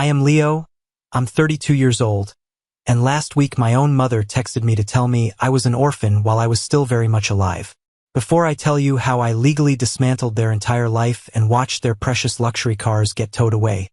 I am Leo, I'm 32 years old, and last week my own mother texted me to tell me I was an orphan while I was still very much alive. Before I tell you how I legally dismantled their entire life and watched their precious luxury cars get towed away,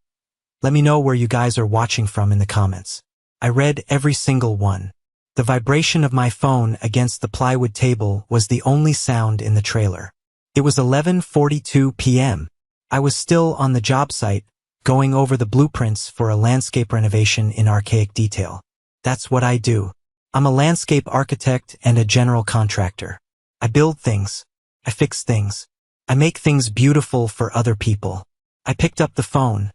let me know where you guys are watching from in the comments. I read every single one. The vibration of my phone against the plywood table was the only sound in the trailer. It was 11:42 p.m. I was still on the job site, going over the blueprints for a landscape renovation in archaic detail. That's what I do. I'm a landscape architect and a general contractor. I build things. I fix things. I make things beautiful for other people. I picked up the phone,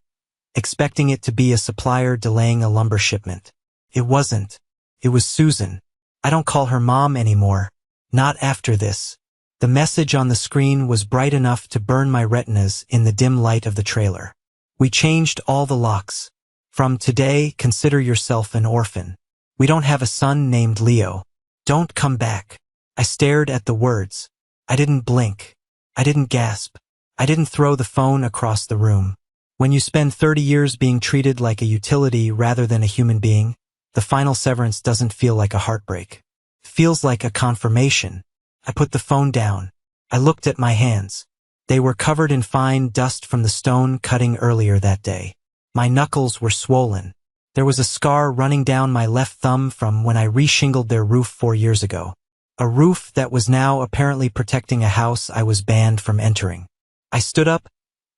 expecting it to be a supplier delaying a lumber shipment. It wasn't. It was Susan. I don't call her mom anymore. Not after this. The message on the screen was bright enough to burn my retinas in the dim light of the trailer. We changed all the locks. From today, consider yourself an orphan. We don't have a son named Leo. Don't come back. I stared at the words. I didn't blink. I didn't gasp. I didn't throw the phone across the room. When you spend 30 years being treated like a utility rather than a human being, the final severance doesn't feel like a heartbreak. It feels like a confirmation. I put the phone down. I looked at my hands. They were covered in fine dust from the stone cutting earlier that day. My knuckles were swollen. There was a scar running down my left thumb from when I reshingled their roof 4 years ago. A roof that was now apparently protecting a house I was banned from entering. I stood up,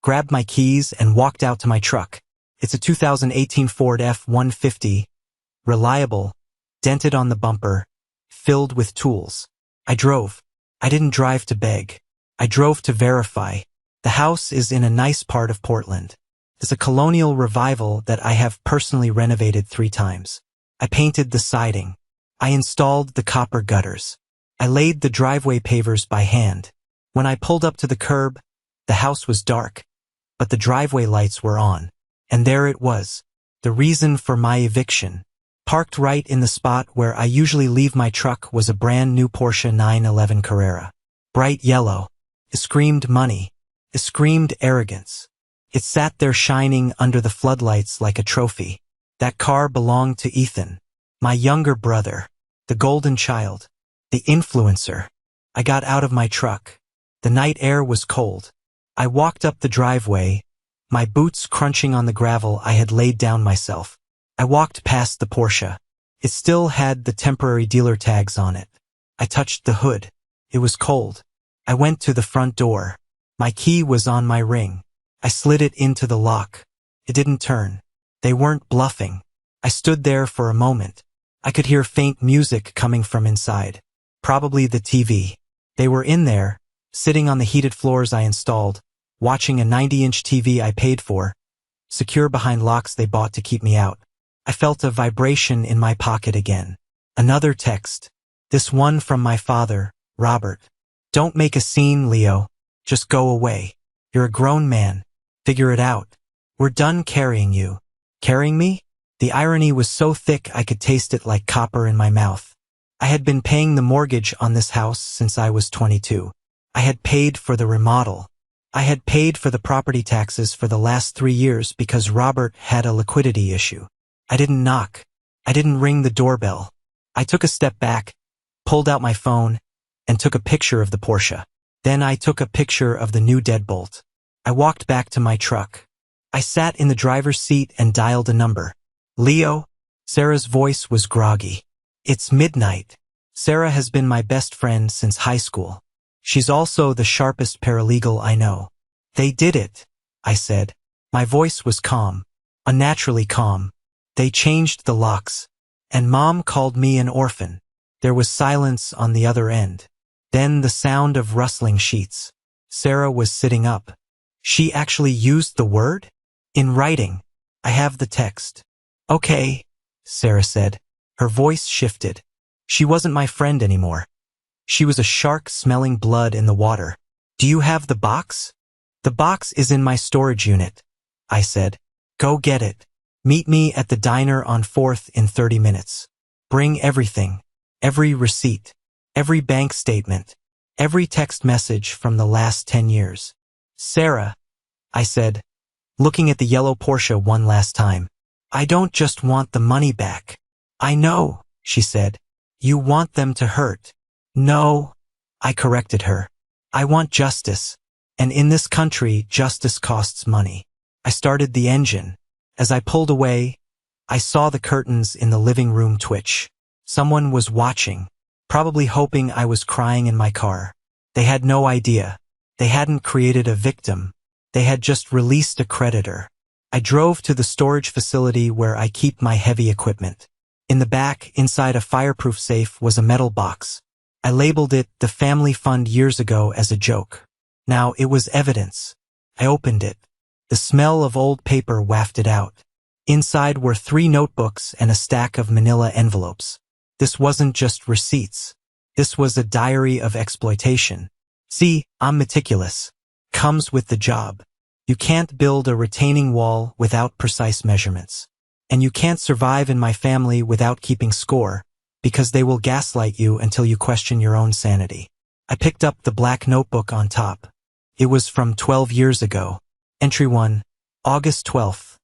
grabbed my keys, and walked out to my truck. It's a 2018 Ford F-150, reliable, dented on the bumper, filled with tools. I drove. I didn't drive to beg. I drove to verify. The house is in a nice part of Portland. It's a colonial revival that I have personally renovated 3 times. I painted the siding. I installed the copper gutters. I laid the driveway pavers by hand. When I pulled up to the curb, the house was dark, but the driveway lights were on. And there it was, the reason for my eviction. Parked right in the spot where I usually leave my truck was a brand new Porsche 911 Carrera. Bright yellow. It screamed money. It screamed arrogance. It sat there shining under the floodlights like a trophy. That car belonged to Ethan, my younger brother, the golden child, the influencer. I got out of my truck. The night air was cold. I walked up the driveway, my boots crunching on the gravel I had laid down myself. I walked past the Porsche. It still had the temporary dealer tags on it. I touched the hood. It was cold. I went to the front door. My key was on my ring. I slid it into the lock. It didn't turn. They weren't bluffing. I stood there for a moment. I could hear faint music coming from inside. Probably the TV. They were in there, sitting on the heated floors I installed, watching a 90-inch TV I paid for, secure behind locks they bought to keep me out. I felt a vibration in my pocket again. Another text. This one from my father, Robert. Don't make a scene, Leo. Just go away. You're a grown man. Figure it out. We're done carrying you. Carrying me? The irony was so thick I could taste it like copper in my mouth. I had been paying the mortgage on this house since I was 22. I had paid for the remodel. I had paid for the property taxes for the last 3 years because Robert had a liquidity issue. I didn't knock. I didn't ring the doorbell. I took a step back, pulled out my phone, and took a picture of the Porsche. Then I took a picture of the new deadbolt. I walked back to my truck. I sat in the driver's seat and dialed a number. Leo? Sarah's voice was groggy. It's midnight. Sarah has been my best friend since high school. She's also the sharpest paralegal I know. They did it, I said. My voice was calm, unnaturally calm. They changed the locks, and Mom called me an orphan. There was silence on the other end. Then the sound of rustling sheets. Sarah was sitting up. She actually used the word? In writing. I have the text. Okay, Sarah said. Her voice shifted. She wasn't my friend anymore. She was a shark smelling blood in the water. Do you have the box? The box is in my storage unit, I said. Go get it. Meet me at the diner on 4th in 30 minutes. Bring everything. Every receipt. Every bank statement. Every text message from the last 10 years. Sarah, I said, looking at the yellow Porsche one last time. I don't just want the money back. I know, she said. You want them to hurt. No, I corrected her. I want justice. And in this country, justice costs money. I started the engine. As I pulled away, I saw the curtains in the living room twitch. Someone was watching, probably hoping I was crying in my car. They had no idea. They hadn't created a victim. They had just released a creditor. I drove to the storage facility where I keep my heavy equipment. In the back, inside a fireproof safe, was a metal box. I labeled it the family fund years ago as a joke. Now it was evidence. I opened it. The smell of old paper wafted out. Inside were 3 notebooks and a stack of manila envelopes. This wasn't just receipts. This was a diary of exploitation. See, I'm meticulous. Comes with the job. You can't build a retaining wall without precise measurements. And you can't survive in my family without keeping score, because they will gaslight you until you question your own sanity. I picked up the black notebook on top. It was from 12 years ago. Entry 1, August 12th.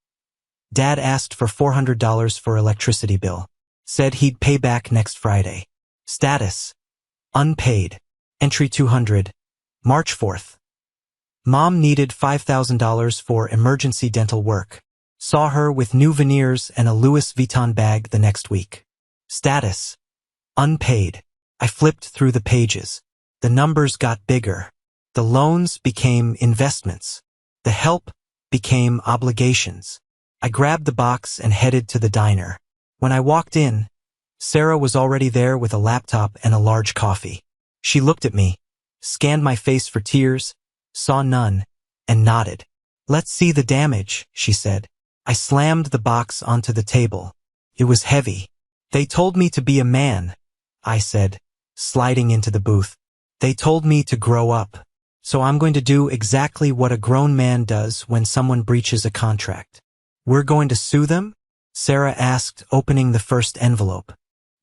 Dad asked for $400 for electricity bill. Said he'd pay back next Friday. Status: unpaid. Entry 200, March 4th. Mom needed $5,000 for emergency dental work. Saw her with new veneers and a Louis Vuitton bag the next week. Status: unpaid. I flipped through the pages. The numbers got bigger. The loans became investments. The help became obligations. I grabbed the box and headed to the diner. When I walked in, Sarah was already there with a laptop and a large coffee. She looked at me, scanned my face for tears, saw none, and nodded. Let's see the damage, she said. I slammed the box onto the table. It was heavy. They told me to be a man, I said, sliding into the booth. They told me to grow up. So I'm going to do exactly what a grown man does when someone breaches a contract. We're going to sue them? Sarah asked, opening the first envelope.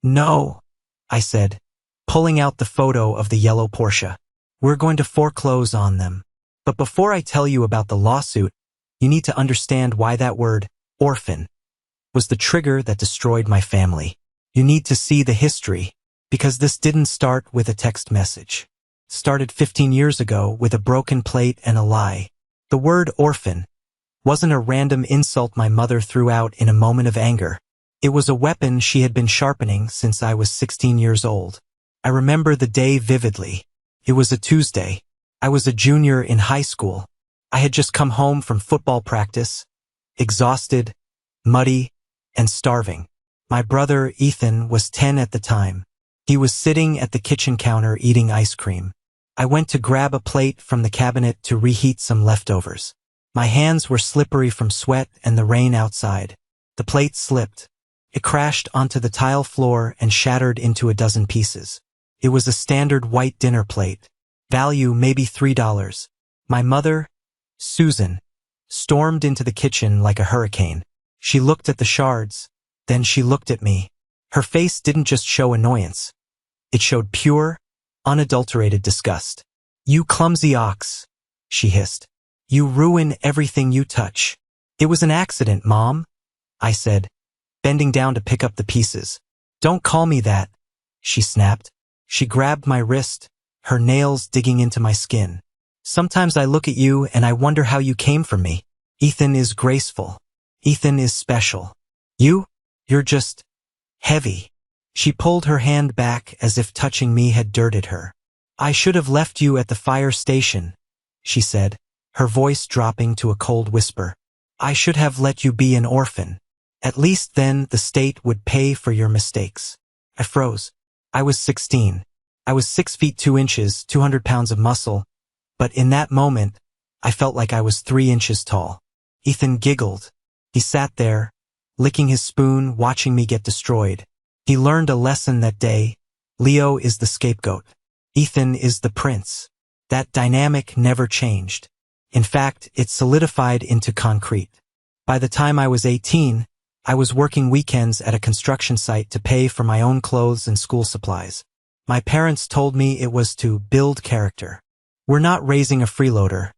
No, I said, pulling out the photo of the yellow Porsche. We're going to foreclose on them. But before I tell you about the lawsuit, you need to understand why that word, orphan, was the trigger that destroyed my family. You need to see the history, because this didn't start with a text message. It started 15 years ago with a broken plate and a lie. The word orphan wasn't a random insult my mother threw out in a moment of anger. It was a weapon she had been sharpening since I was 16 years old. I remember the day vividly. It was a Tuesday. I was a junior in high school. I had just come home from football practice, exhausted, muddy, and starving. My brother, Ethan, was 10 at the time. He was sitting at the kitchen counter eating ice cream. I went to grab a plate from the cabinet to reheat some leftovers. My hands were slippery from sweat and the rain outside. The plate slipped. It crashed onto the tile floor and shattered into a dozen pieces. It was a standard white dinner plate. Value maybe $3. My mother, Susan, stormed into the kitchen like a hurricane. She looked at the shards, then she looked at me. Her face didn't just show annoyance. It showed pure, unadulterated disgust. You clumsy ox, she hissed. You ruin everything you touch. It was an accident, Mom, I said, bending down to pick up the pieces. Don't call me that, she snapped. She grabbed my wrist, her nails digging into my skin. Sometimes I look at you and I wonder how you came for me. Ethan is graceful. Ethan is special. You're just heavy. She pulled her hand back as if touching me had dirted her. I should have left you at the fire station, she said, her voice dropping to a cold whisper. I should have let you be an orphan. At least then the state would pay for your mistakes. I froze. I was 16. I was 6 feet 2 inches, 200 pounds of muscle, but in that moment, I felt like I was 3 inches tall. Ethan giggled. He sat there, licking his spoon, watching me get destroyed. He learned a lesson that day. Leo is the scapegoat. Ethan is the prince. That dynamic never changed. In fact, it solidified into concrete. By the time I was 18, I was working weekends at a construction site to pay for my own clothes and school supplies. My parents told me it was to build character. We're not raising a freeloader.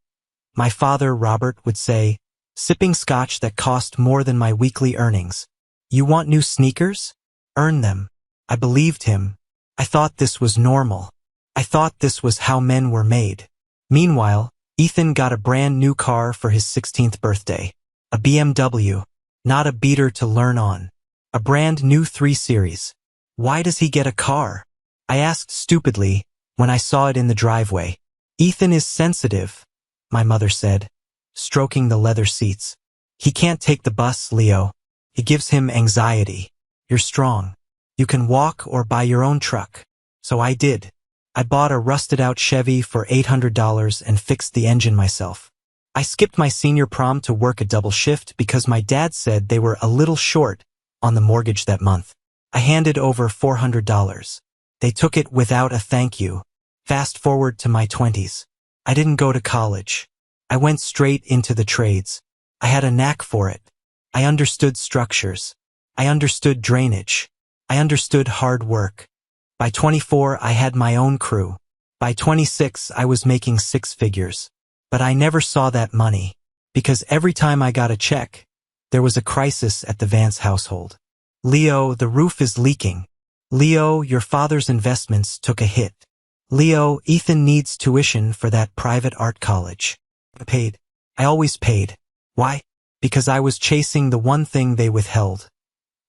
My father, Robert, would say, sipping scotch that cost more than my weekly earnings. You want new sneakers? Earn them. I believed him. I thought this was normal. I thought this was how men were made. Meanwhile, Ethan got a brand new car for his 16th birthday. A BMW. Not a beater to learn on. A brand new 3 Series. Why does he get a car? I asked stupidly when I saw it in the driveway. Ethan is sensitive, my mother said, stroking the leather seats. He can't take the bus, Leo. It gives him anxiety. You're strong. You can walk or buy your own truck. So I did. I bought a rusted-out Chevy for $800 and fixed the engine myself. I skipped my senior prom to work a double shift because my dad said they were a little short on the mortgage that month. I handed over $400. They took it without a thank you. Fast forward to my 20s. I didn't go to college. I went straight into the trades. I had a knack for it. I understood structures. I understood drainage. I understood hard work. By 24, I had my own crew. By 26, I was making 6 figures. But I never saw that money, because every time I got a check, there was a crisis at the Vance household. Leo, the roof is leaking. Leo, your father's investments took a hit. Leo, Ethan needs tuition for that private art college. I paid. I always paid. Why? Because I was chasing the one thing they withheld.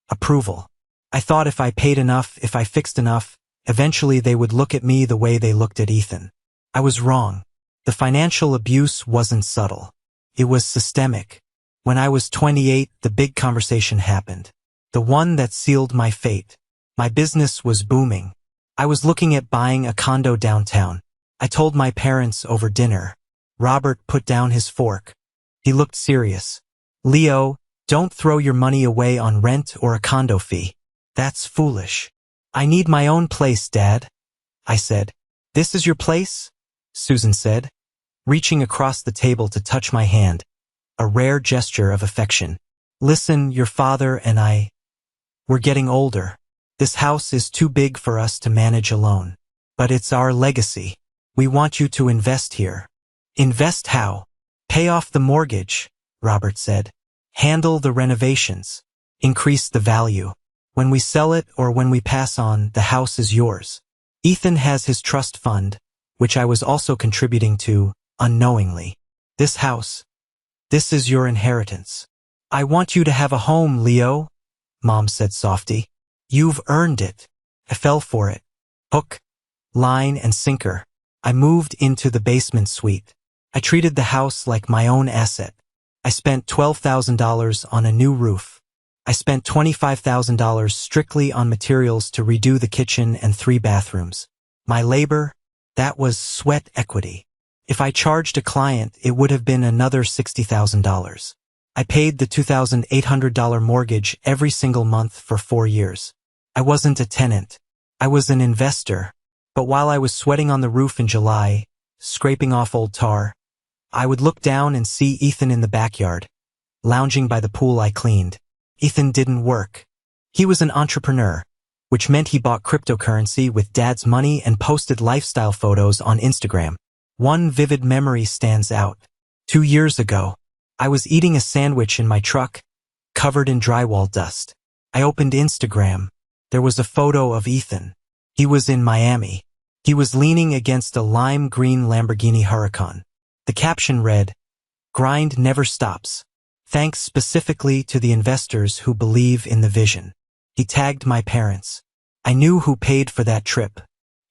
Approval. I thought if I paid enough, if I fixed enough, eventually they would look at me the way they looked at Ethan. I was wrong. The financial abuse wasn't subtle. It was systemic. When I was 28, the big conversation happened. The one that sealed my fate. My business was booming. I was looking at buying a condo downtown. I told my parents over dinner. Robert put down his fork. He looked serious. Leo, don't throw your money away on rent or a condo fee. That's foolish. I need my own place, Dad. I said. This is your place? Susan said, reaching across the table to touch my hand, a rare gesture of affection. Listen, your father and I, we're getting older. This house is too big for us to manage alone. But it's our legacy. We want you to invest here. Invest how? Pay off the mortgage, Robert said. Handle the renovations. Increase the value. When we sell it or when we pass on, the house is yours. Ethan has his trust fund, which I was also contributing to, unknowingly. This house. This is your inheritance. I want you to have a home, Leo, Mom said softly. You've earned it. I fell for it. Hook, line, and sinker. I moved into the basement suite. I treated the house like my own asset. I spent $12,000 on a new roof. I spent $25,000 strictly on materials to redo the kitchen and 3 bathrooms. My labor, that was sweat equity. If I charged a client, it would have been another $60,000. I paid the $2,800 mortgage every single month for 4 years. I wasn't a tenant. I was an investor. But while I was sweating on the roof in July, scraping off old tar, I would look down and see Ethan in the backyard, lounging by the pool I cleaned. Ethan didn't work. He was an entrepreneur, which meant he bought cryptocurrency with Dad's money and posted lifestyle photos on Instagram. One vivid memory stands out. 2 years ago, I was eating a sandwich in my truck, covered in drywall dust. I opened Instagram. There was a photo of Ethan. He was in Miami. He was leaning against a lime green Lamborghini Huracan. The caption read, "Grind never stops. Thanks specifically to the investors who believe in the vision." He tagged my parents. I knew who paid for that trip.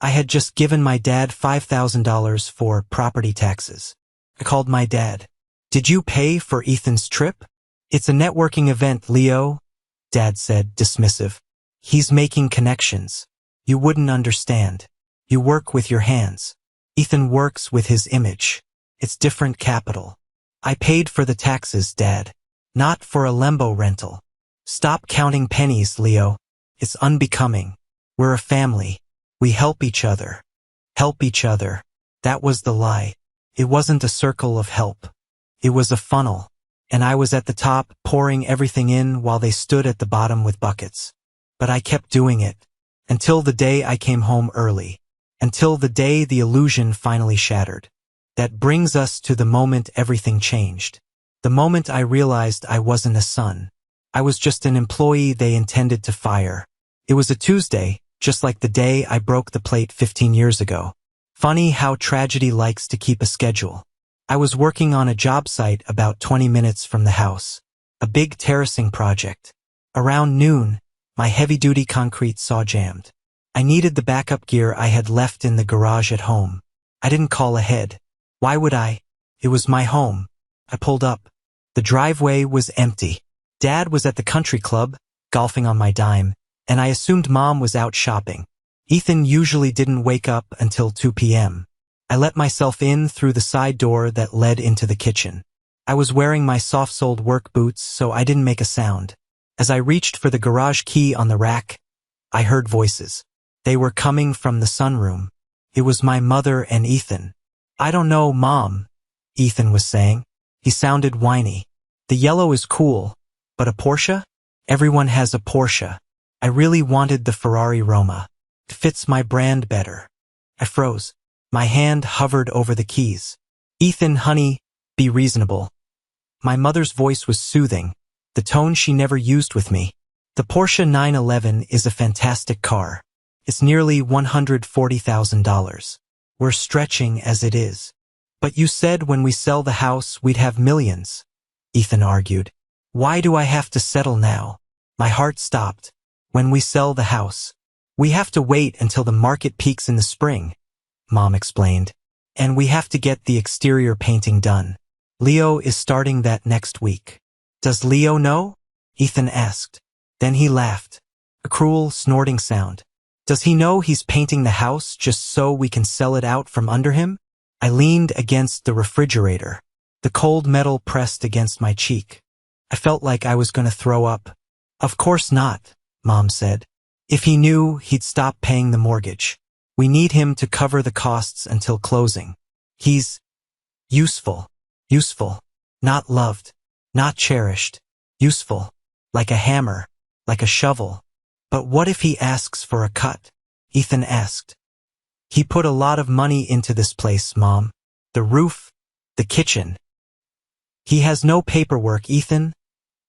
I had just given my dad $5,000 for property taxes. I called my dad. Did you pay for Ethan's trip? It's a networking event, Leo, Dad said, dismissive. He's making connections. You wouldn't understand. You work with your hands. Ethan works with his image. It's different capital. I paid for the taxes, Dad. Not for a Lembo rental. Stop counting pennies, Leo. It's unbecoming. We're a family. We help each other. Help each other. That was the lie. It wasn't a circle of help. It was a funnel. And I was at the top, pouring everything in while they stood at the bottom with buckets. But I kept doing it. Until the day I came home early. Until the day the illusion finally shattered. That brings us to the moment everything changed. The moment I realized I wasn't a son. I was just an employee they intended to fire. It was a Tuesday, just like the day I broke the plate 15 years ago. Funny how tragedy likes to keep a schedule. I was working on a job site about 20 minutes from the house. A big terracing project. Around noon, my heavy-duty concrete saw jammed. I needed the backup gear I had left in the garage at home. I didn't call ahead. Why would I? It was my home. I pulled up. The driveway was empty. Dad was at the country club, golfing on my dime, and I assumed Mom was out shopping. Ethan usually didn't wake up until 2 p.m. I let myself in through the side door that led into the kitchen. I was wearing my soft-soled work boots, so I didn't make a sound. As I reached for the garage key on the rack, I heard voices. They were coming from the sunroom. It was my mother and Ethan. "I don't know, Mom," Ethan was saying. He sounded whiny. "The yellow is cool, but a Porsche? Everyone has a Porsche. I really wanted the Ferrari Roma. It fits my brand better." I froze. My hand hovered over the keys. "Ethan, honey, be reasonable." My mother's voice was soothing, the tone she never used with me. "The Porsche 911 is a fantastic car. It's nearly $140,000. We're stretching as it is." "But you said when we sell the house we'd have millions," Ethan argued. "Why do I have to settle now?" My heart stopped. "When we sell the house. We have to wait until the market peaks in the spring," Mom explained. "And we have to get the exterior painting done. Leo is starting that next week." "Does Leo know?" Ethan asked. Then he laughed. A cruel, snorting sound. "Does he know he's painting the house just so we can sell it out from under him?" I leaned against the refrigerator. The cold metal pressed against my cheek. I felt like I was going to throw up. "Of course not," Mom said. "If he knew, he'd stop paying the mortgage. We need him to cover the costs until closing. He's useful. Useful. Not loved. Not cherished. Useful. Like a hammer. Like a shovel." "But what if he asks for a cut?" Ethan asked. "He put a lot of money into this place, Mom. The roof, the kitchen." "He has no paperwork, Ethan,"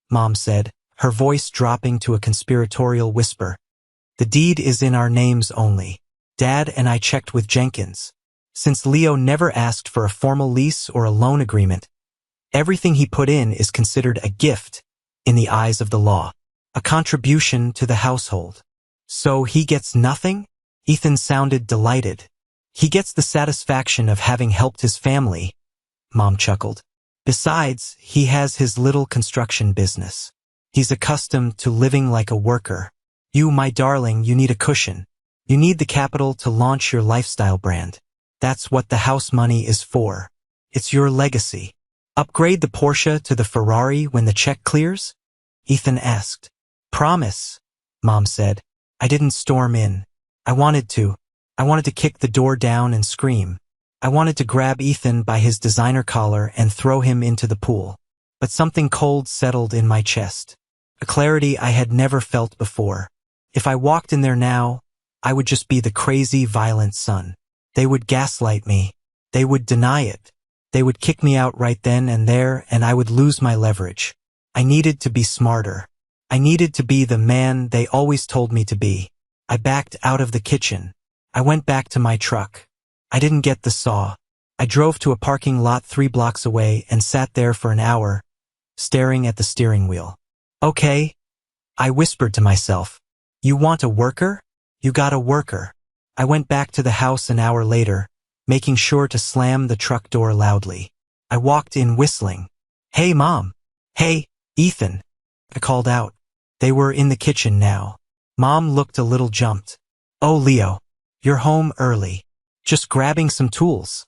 Mom said, her voice dropping to a conspiratorial whisper. "The deed is in our names only. Dad and I checked with Jenkins. Since Leo never asked for a formal lease or a loan agreement, everything he put in is considered a gift in the eyes of the law, a contribution to the household." "So he gets nothing?" Ethan sounded delighted. "He gets the satisfaction of having helped his family," Mom chuckled. "Besides, he has his little construction business. He's accustomed to living like a worker. You, my darling, you need a cushion. You need the capital to launch your lifestyle brand. That's what the house money is for. It's your legacy." "Upgrade the Porsche to the Ferrari when the check clears?" Ethan asked. "Promise," Mom said. I didn't storm in. I wanted to. I wanted to kick the door down and scream. I wanted to grab Ethan by his designer collar and throw him into the pool. But something cold settled in my chest. A clarity I had never felt before. If I walked in there now, I would just be the crazy, violent son. They would gaslight me. They would deny it. They would kick me out right then and there, and I would lose my leverage. I needed to be smarter. I needed to be the man they always told me to be. I backed out of the kitchen. I went back to my truck. I didn't get the saw. I drove to a parking lot 3 blocks away and sat there for an hour, staring at the steering wheel. "Okay," I whispered to myself. "You want a worker? You got a worker." I went back to the house an hour later, making sure to slam the truck door loudly. I walked in whistling. "Hey, Mom." "Hey, Ethan," I called out. They were in the kitchen now. Mom looked a little jumped. "Oh, Leo, you're home early. Just grabbing some tools,"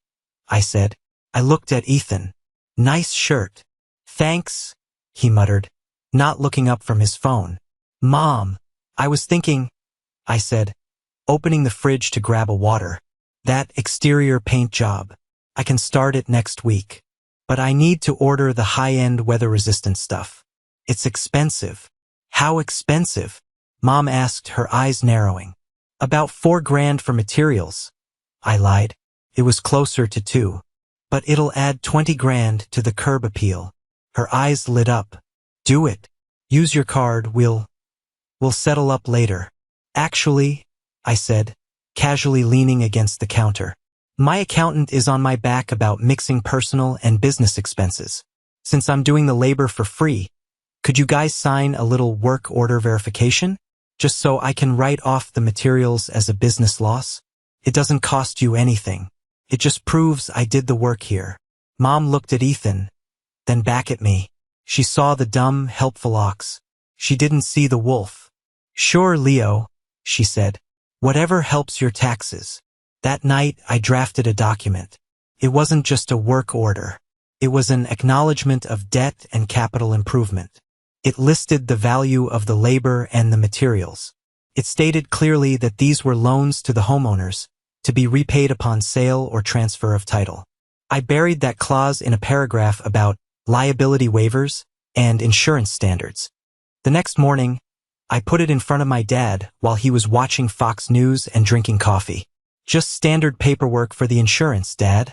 I said. I looked at Ethan. "Nice shirt." "Thanks," he muttered, not looking up from his phone. "Mom, I was thinking," I said, opening the fridge to grab a water. "That exterior paint job. I can start it next week. But I need to order the high-end weather-resistant stuff. It's expensive." "How expensive?" Mom asked, her eyes narrowing. "About $4,000 for materials," I lied. It was closer to 2. "But it'll add $20,000 to the curb appeal." Her eyes lit up. Do it. Use your card, we'll settle up later. Actually, I said, casually leaning against the counter. My accountant is on my back about mixing personal and business expenses. Since I'm doing the labor for free, could you guys sign a little work order verification? Just so I can write off the materials as a business loss? It doesn't cost you anything. It just proves I did the work here. Mom looked at Ethan, then back at me. She saw the dumb, helpful ox. She didn't see the wolf. Sure, Leo, she said. Whatever helps your taxes. That night, I drafted a document. It wasn't just a work order. It was an acknowledgement of debt and capital improvement. It listed the value of the labor and the materials. It stated clearly that these were loans to the homeowners, to be repaid upon sale or transfer of title. I buried that clause in a paragraph about liability waivers and insurance standards. The next morning, I put it in front of my dad while he was watching Fox News and drinking coffee. Just standard paperwork for the insurance, Dad,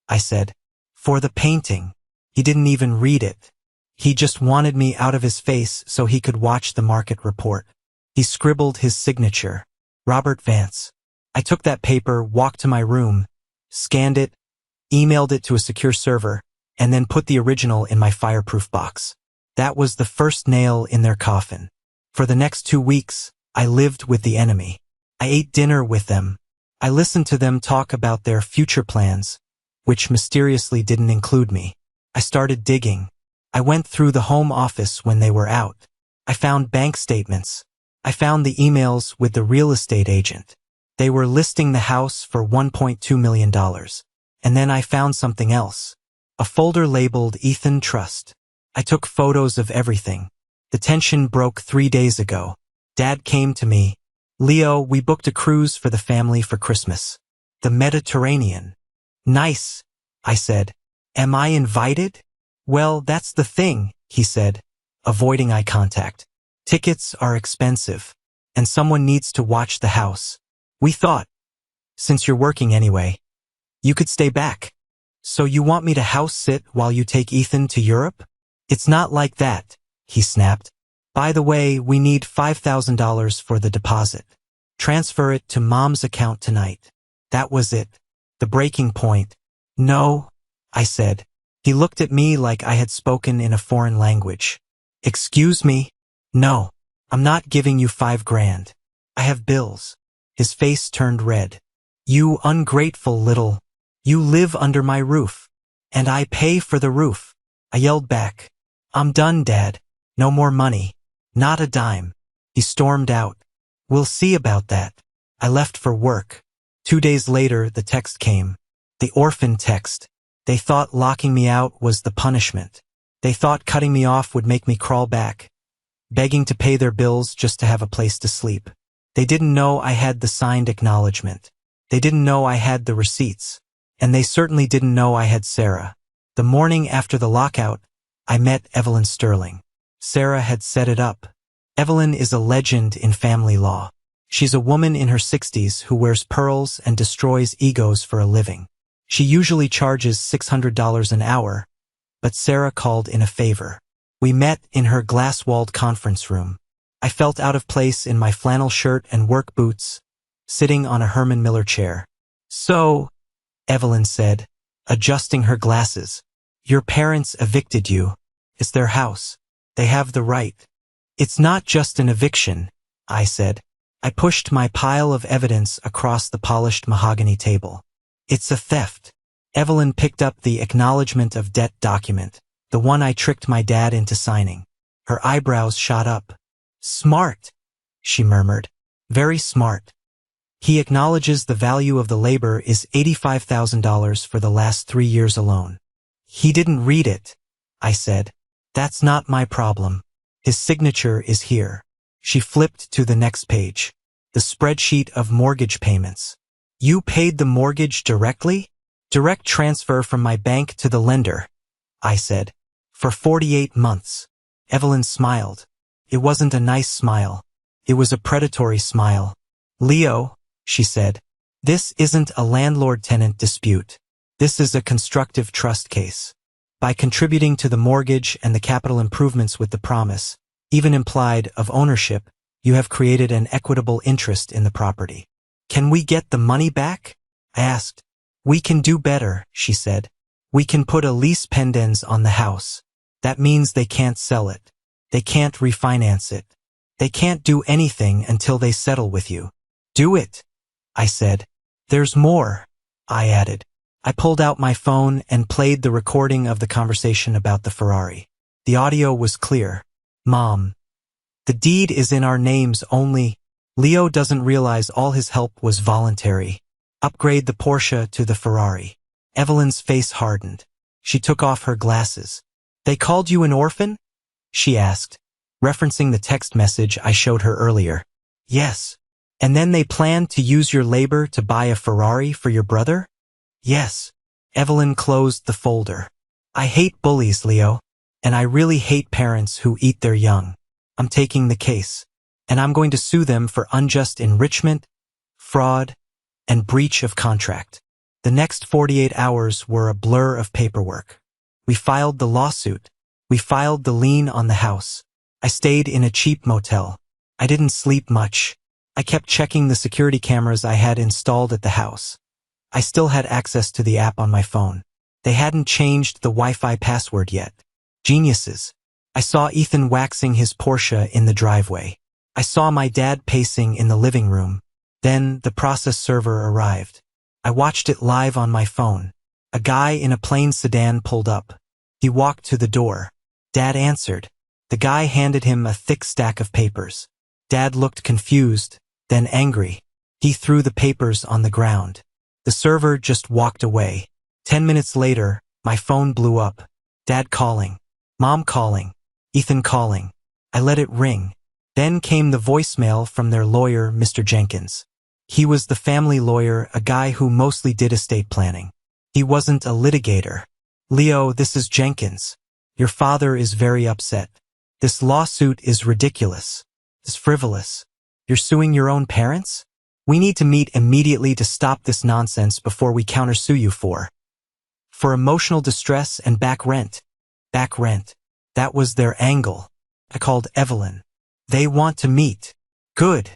I said. For the painting. He didn't even read it. He just wanted me out of his face so he could watch the market report. He scribbled his signature. Robert Vance. I took that paper, walked to my room, scanned it, emailed it to a secure server, and then put the original in my fireproof box. That was the first nail in their coffin. For the next 2 weeks, I lived with the enemy. I ate dinner with them. I listened to them talk about their future plans, which mysteriously didn't include me. I started digging. I went through the home office when they were out. I found bank statements. I found the emails with the real estate agent. They were listing the house for $1.2 million. And then I found something else. A folder labeled Ethan Trust. I took photos of everything. The tension broke 3 days ago. Dad came to me. Leo, we booked a cruise for the family for Christmas. The Mediterranean. Nice, I said. Am I invited? Well, that's the thing, he said, avoiding eye contact. Tickets are expensive, and someone needs to watch the house. We thought, since you're working anyway, you could stay back. So you want me to house sit while you take Ethan to Europe? It's not like that, he snapped. By the way, we need $5,000 for the deposit. Transfer it to Mom's account tonight. That was it. The breaking point. No, I said. He looked at me like I had spoken in a foreign language. Excuse me? No, I'm not giving you $5,000. I have bills. His face turned red. You ungrateful little. You live under my roof. And I pay for the roof. I yelled back. I'm done, Dad. No more money. Not a dime. He stormed out. We'll see about that. I left for work. 2 days later, the text came. The Orphan text. They thought locking me out was the punishment. They thought cutting me off would make me crawl back, begging to pay their bills just to have a place to sleep. They didn't know I had the signed acknowledgement. They didn't know I had the receipts. And they certainly didn't know I had Sarah. The morning after the lockout, I met Evelyn Sterling. Sarah had set it up. Evelyn is a legend in family law. She's a woman in her 60s who wears pearls and destroys egos for a living. She usually charges $600 an hour, but Sarah called in a favor. We met in her glass-walled conference room. I felt out of place in my flannel shirt and work boots, sitting on a Herman Miller chair. So, Evelyn said, adjusting her glasses, your parents evicted you. It's their house. They have the right. It's not just an eviction, I said. I pushed my pile of evidence across the polished mahogany table. It's a theft. Evelyn picked up the acknowledgement of debt document, the one I tricked my dad into signing. Her eyebrows shot up. Smart, she murmured. Very smart. He acknowledges the value of the labor is $85,000 for the last 3 years alone. He didn't read it, I said. That's not my problem. His signature is here. She flipped to the next page. The spreadsheet of mortgage payments. You paid the mortgage directly? Direct transfer from my bank to the lender, I said. For 48 months. Evelyn smiled. It wasn't a nice smile. It was a predatory smile. Leo, she said, this isn't a landlord-tenant dispute. This is a constructive trust case. by contributing to the mortgage and the capital improvements with the promise, even implied, of ownership, you have created an equitable interest in the property. Can we get the money back? I asked. We can do better, she said. We can put a lease pendens on the house. That means they can't sell it. They can't refinance it. They can't do anything until they settle with you. Do it, I said. There's more, I added. I pulled out my phone and played the recording of the conversation about the Ferrari. The audio was clear. Mom, the deed is in our names only. Leo doesn't realize all his help was voluntary. Upgrade the Porsche to the Ferrari. Evelyn's face hardened. She took off her glasses. They called you an orphan? She asked, referencing the text message I showed her earlier. Yes. And then they planned to use your labor to buy a Ferrari for your brother? Yes. Evelyn closed the folder. I hate bullies, Leo. And I really hate parents who eat their young. I'm taking the case. And I'm going to sue them for unjust enrichment, fraud, and breach of contract. The next 48 hours were a blur of paperwork. We filed the lawsuit. We filed the lien on the house. I stayed in a cheap motel. I didn't sleep much. I kept checking the security cameras I had installed at the house. I still had access to the app on my phone. They hadn't changed the Wi-Fi password yet. Geniuses. I saw Ethan waxing his Porsche in the driveway. I saw my dad pacing in the living room. Then the process server arrived. I watched it live on my phone. A guy in a plain sedan pulled up. He walked to the door. Dad answered. The guy handed him a thick stack of papers. Dad looked confused, then angry. He threw the papers on the ground. The server just walked away. 10 minutes later, my phone blew up. Dad calling. Mom calling. Ethan calling. I let it ring. Then came the voicemail from their lawyer, Mr. Jenkins. He was the family lawyer, a guy who mostly did estate planning. He wasn't a litigator. Leo, this is Jenkins. Your father is very upset. This lawsuit is ridiculous. It's frivolous. You're suing your own parents? We need to meet immediately to stop this nonsense before we countersue you for emotional distress and back rent. Back rent. That was their angle. I called Evelyn. They want to meet. Good,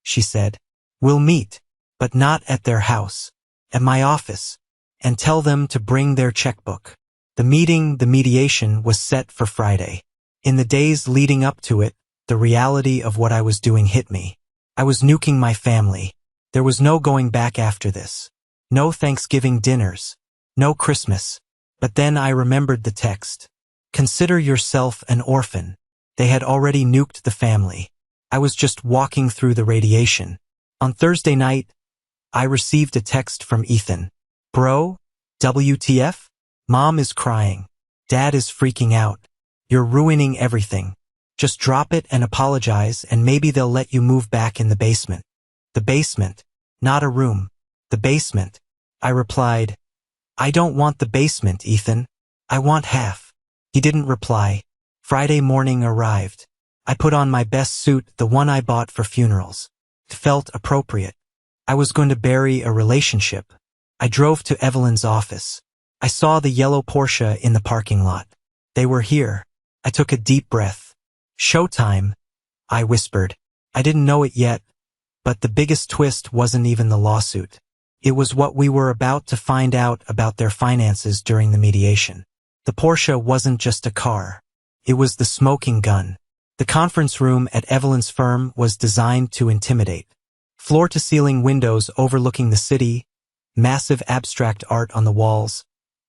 she said. We'll meet, but not at their house. At my office. And tell them to bring their checkbook. The mediation, was set for Friday. In the days leading up to it, the reality of what I was doing hit me. I was nuking my family. There was no going back after this. No Thanksgiving dinners. No Christmas. But then I remembered the text. Consider yourself an orphan. They had already nuked the family. I was just walking through the radiation. On Thursday night, I received a text from Ethan. Bro, WTF? Mom is crying. Dad is freaking out. You're ruining everything. Just drop it and apologize, and maybe they'll let you move back in the basement. The basement. Not a room. The basement. I replied, I don't want the basement, Ethan. I want half. He didn't reply. Friday morning arrived. I put on my best suit, the one I bought for funerals. It felt appropriate. I was going to bury a relationship. I drove to Evelyn's office. I saw the yellow Porsche in the parking lot. They were here. I took a deep breath. Showtime, I whispered. I didn't know it yet, but the biggest twist wasn't even the lawsuit. It was what we were about to find out about their finances during the mediation. The Porsche wasn't just a car. It was the smoking gun. The conference room at Evelyn's firm was designed to intimidate. Floor-to-ceiling windows overlooking the city, massive abstract art on the walls,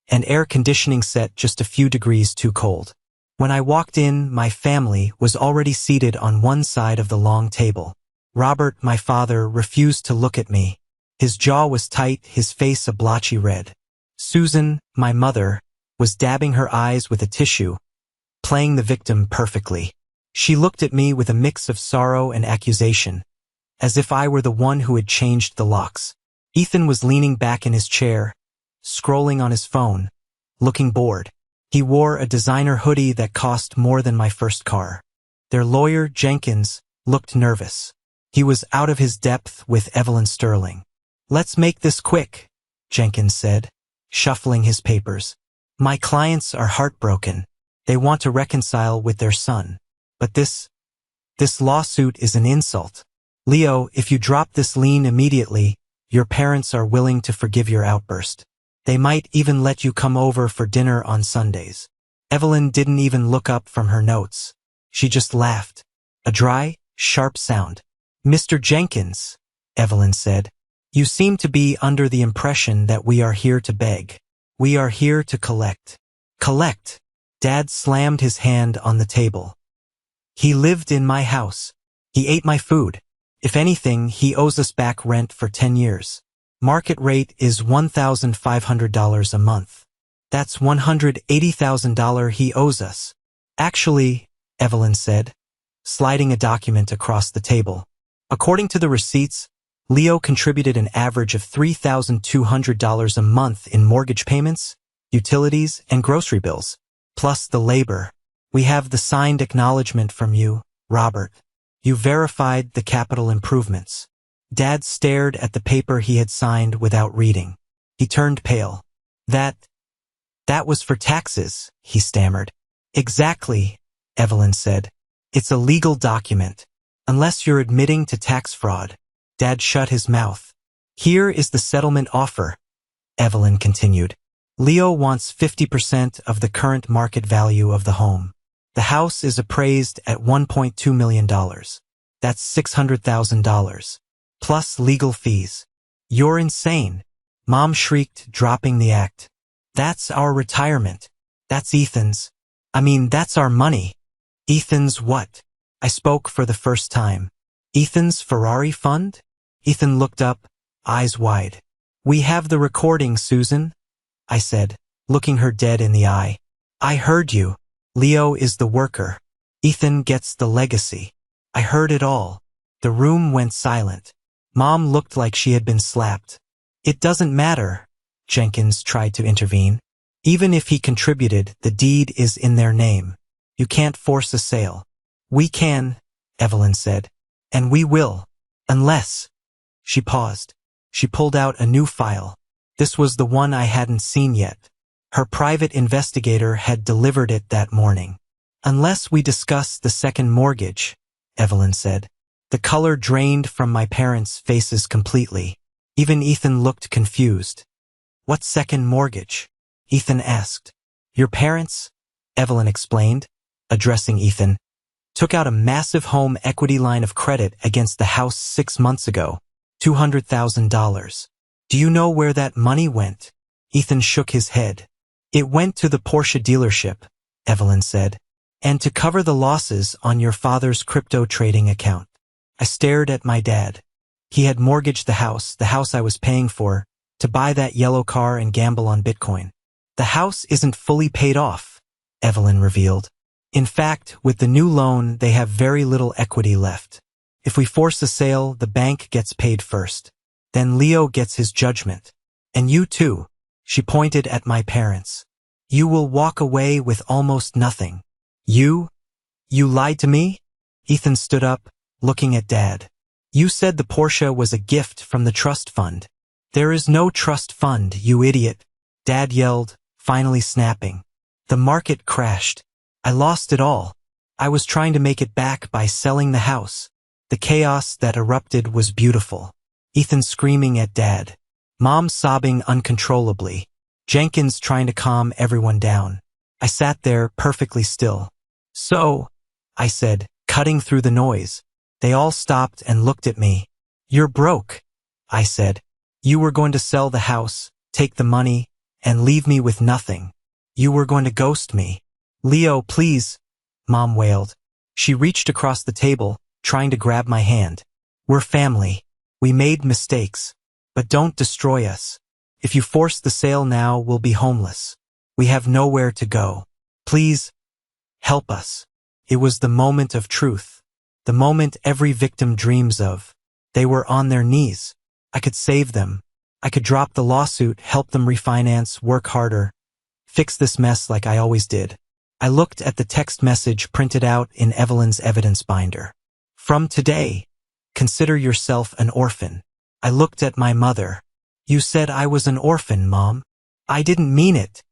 and air conditioning set just a few degrees too cold. When I walked in, my family was already seated on one side of the long table. Robert, my father, refused to look at me. His jaw was tight, his face a blotchy red. Susan, my mother, was dabbing her eyes with a tissue, playing the victim perfectly. She looked at me with a mix of sorrow and accusation, as if I were the one who had changed the locks. Ethan was leaning back in his chair, scrolling on his phone, looking bored. He wore a designer hoodie that cost more than my first car. Their lawyer, Jenkins, looked nervous. He was out of his depth with Evelyn Sterling. Let's make this quick, Jenkins said, shuffling his papers. My clients are heartbroken. They want to reconcile with their son. But this lawsuit is an insult. Leo, if you drop this lien immediately, your parents are willing to forgive your outburst. They might even let you come over for dinner on Sundays. Evelyn didn't even look up from her notes. She just laughed. A dry, sharp sound. Mr. Jenkins, Evelyn said, you seem to be under the impression that we are here to beg. We are here to collect. Collect. Dad slammed his hand on the table. He lived in my house. He ate my food. If anything, he owes us back rent for 10 years. Market rate is $1,500 a month. That's $180,000 he owes us. Actually, Evelyn said, sliding a document across the table. According to the receipts, Leo contributed an average of $3,200 a month in mortgage payments, utilities, and grocery bills, plus the labor. We have the signed acknowledgement from you, Robert. You verified the capital improvements. Dad stared at the paper he had signed without reading. He turned pale. That was for taxes, he stammered. Exactly, Evelyn said. It's a legal document. Unless you're admitting to tax fraud. Dad shut his mouth. Here is the settlement offer, Evelyn continued. Leo wants 50% of the current market value of the home. The house is appraised at $1.2 million. That's $600,000. Plus legal fees. You're insane, Mom shrieked, dropping the act. That's our retirement. That's Ethan's. That's our money. Ethan's what? I spoke for the first time. Ethan's Ferrari fund? Ethan looked up, eyes wide. We have the recording, Susan, I said, looking her dead in the eye. I heard you. Leo is the worker. Ethan gets the legacy. I heard it all. The room went silent. Mom looked like she had been slapped. It doesn't matter, Jenkins tried to intervene. Even if he contributed, the deed is in their name. You can't force a sale. We can, Evelyn said. And we will. Unless. She paused. She pulled out a new file. This was the one I hadn't seen yet. Her private investigator had delivered it that morning. Unless we discuss the second mortgage, Evelyn said. The color drained from my parents' faces completely. Even Ethan looked confused. What second mortgage? Ethan asked. Your parents, Evelyn explained, addressing Ethan, took out a massive home equity line of credit against the house 6 months ago, $200,000. Do you know where that money went? Ethan shook his head. It went to the Porsche dealership, Evelyn said, and to cover the losses on your father's crypto trading account. I stared at my dad. He had mortgaged the house I was paying for, to buy that yellow car and gamble on Bitcoin. The house isn't fully paid off, Evelyn revealed. In fact, with the new loan, they have very little equity left. If we force a sale, the bank gets paid first. Then Leo gets his judgment. And you too, she pointed at my parents. You will walk away with almost nothing. You lied to me? Ethan stood up, looking at Dad. You said the Porsche was a gift from the trust fund. There is no trust fund, you idiot, Dad yelled, finally snapping. The market crashed. I lost it all. I was trying to make it back by selling the house. The chaos that erupted was beautiful. Ethan screaming at Dad. Mom sobbing uncontrollably. Jenkins trying to calm everyone down. I sat there perfectly still. So, I said, cutting through the noise. They all stopped and looked at me. You're broke, I said. You were going to sell the house, take the money, and leave me with nothing. You were going to ghost me. Leo, please, Mom wailed. She reached across the table, trying to grab my hand. We're family. We made mistakes. But don't destroy us. If you force the sale now, we'll be homeless. We have nowhere to go. Please, help us. It was the moment of truth. The moment every victim dreams of. They were on their knees. I could save them. I could drop the lawsuit, help them refinance, work harder, fix this mess like I always did. I looked at the text message printed out in Evelyn's evidence binder. From today, consider yourself an orphan. I looked at my mother. You said I was an orphan, Mom. I didn't mean it.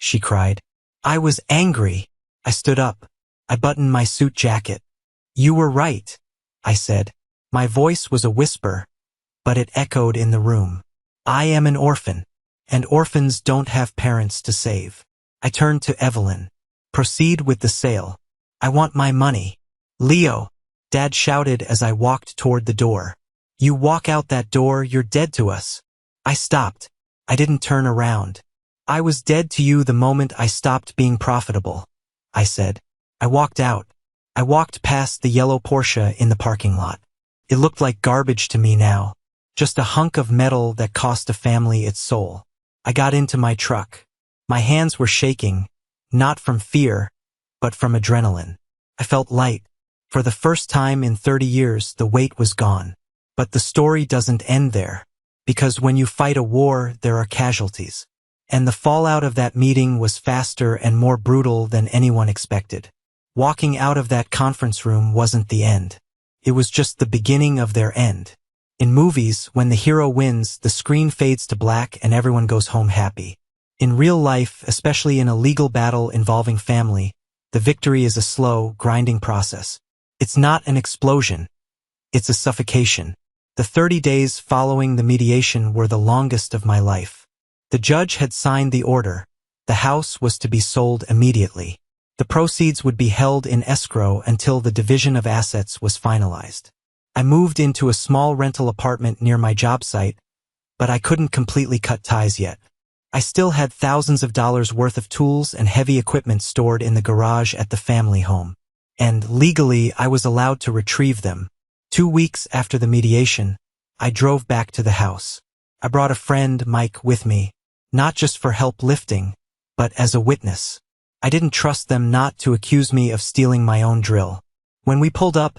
she cried. I was angry. I stood up. I buttoned my suit jacket. You were right, I said. My voice was a whisper, but it echoed in the room. I am an orphan, and orphans don't have parents to save. I turned to Evelyn. Proceed with the sale. I want my money. Leo, Dad shouted as I walked toward the door. You walk out that door, you're dead to us. I stopped. I didn't turn around. I was dead to you the moment I stopped being profitable, I said. I walked out. I walked past the yellow Porsche in the parking lot. It looked like garbage to me now, just a hunk of metal that cost a family its soul. I got into my truck. My hands were shaking, not from fear, but from adrenaline. I felt light. For the first time in 30 years, the weight was gone. But the story doesn't end there, because when you fight a war, there are casualties. And the fallout of that meeting was faster and more brutal than anyone expected. Walking out of that conference room wasn't the end. It was just the beginning of their end. In movies, when the hero wins, the screen fades to black and everyone goes home happy. In real life, especially in a legal battle involving family, the victory is a slow, grinding process. It's not an explosion. It's a suffocation. The 30 days following the mediation were the longest of my life. The judge had signed the order. The house was to be sold immediately. The proceeds would be held in escrow until the division of assets was finalized. I moved into a small rental apartment near my job site, but I couldn't completely cut ties yet. I still had thousands of dollars worth of tools and heavy equipment stored in the garage at the family home. And legally, I was allowed to retrieve them. 2 weeks after the mediation, I drove back to the house. I brought a friend, Mike, with me, not just for help lifting, but as a witness. I didn't trust them not to accuse me of stealing my own drill. When we pulled up,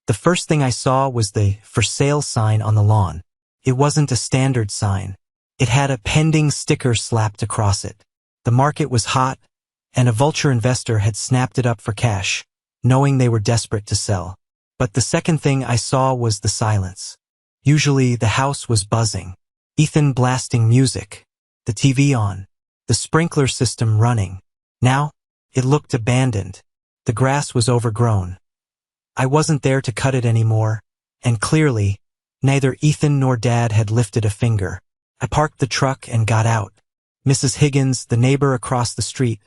the first thing I saw was the for sale sign on the lawn. It wasn't a standard sign. It had a pending sticker slapped across it. The market was hot, and a vulture investor had snapped it up for cash, knowing they were desperate to sell. But the second thing I saw was the silence. Usually the house was buzzing. Ethan blasting music, the TV on, the sprinkler system running. Now, it looked abandoned. The grass was overgrown. I wasn't there to cut it anymore, and clearly, neither Ethan nor Dad had lifted a finger. I parked the truck and got out. Mrs. Higgins, the neighbor across the street,